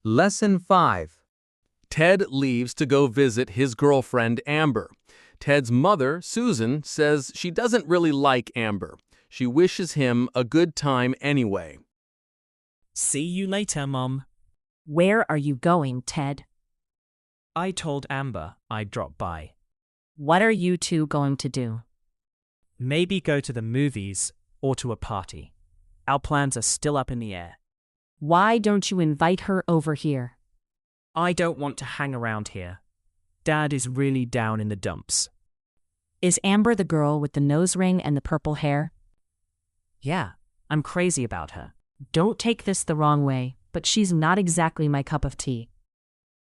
Lesson 5. Ted leaves to go visit his girlfriend Amber. Ted's mother, Susan, says she doesn't really like Amber. She wishes him a good time anyway. See you later, Mom. Where are you going, Ted? I told Amber I'd drop by. What are you two going to do? Maybe go to the movies or to a party. Our plans are still up in the air. Why don't you invite her over here? I don't want to hang around here. Dad is really down in the dumps. Is Amber the girl with the nose ring and the purple hair? Yeah, I'm crazy about her. Don't take this the wrong way, but she's not exactly my cup of tea.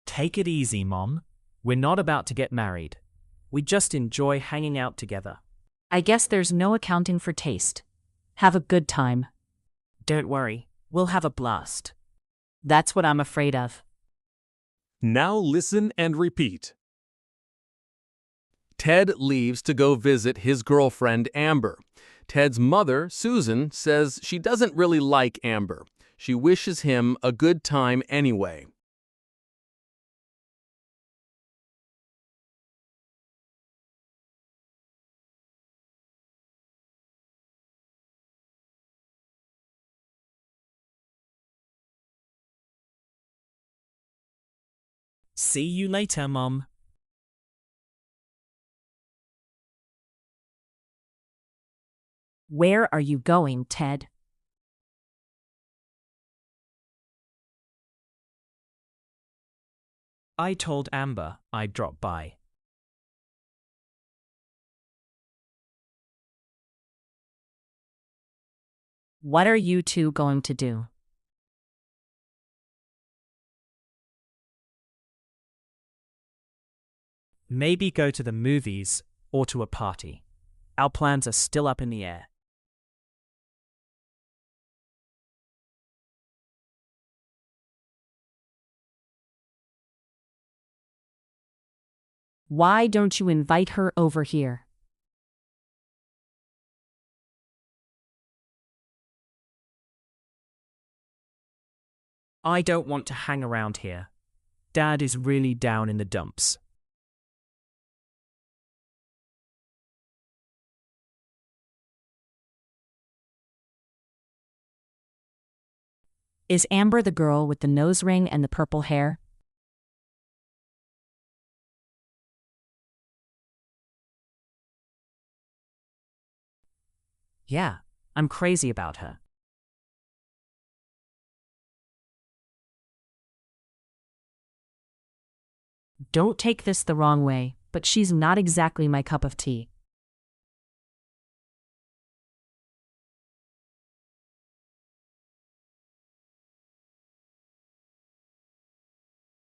Take it easy, Mom. We're not about to get married. We just enjoy hanging out together. I guess there's no accounting for taste. Have a good time. Don't worry, we'll have a blast. That's what I'm afraid of. Now listen and repeat. Ted leaves to go visit his girlfriend Amber. Ted's mother, Susan, says she doesn't really like Amber. She wishes him a good time anyway. See you later, Mom. Where are you going, Ted? I told Amber I'd drop by. What are you two going to do? Maybe go to the movies or to a party. Our plans are still up in the air. Why don't you invite her over here? I don't want to hang around here. Dad is really down in the dumps. Is Amber the girl with the nose ring and the purple hair? Yeah, I'm crazy about her. Don't take this the wrong way, but she's not exactly my cup of tea.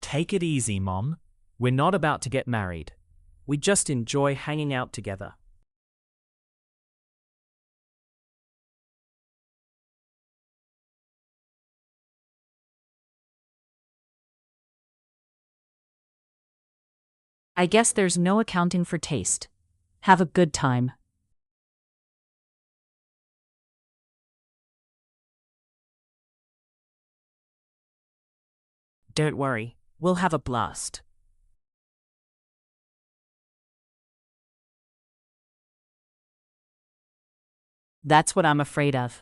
Take it easy, Mom. We're not about to get married. We just enjoy hanging out together. I guess there's no accounting for taste. Have a good time. Don't worry, we'll have a blast. That's what I'm afraid of.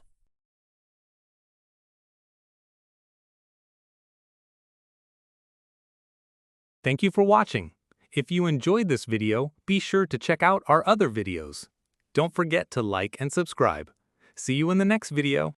Thank you for watching. If you enjoyed this video, be sure to check out our other videos. Don't forget to like and subscribe. See you in the next video.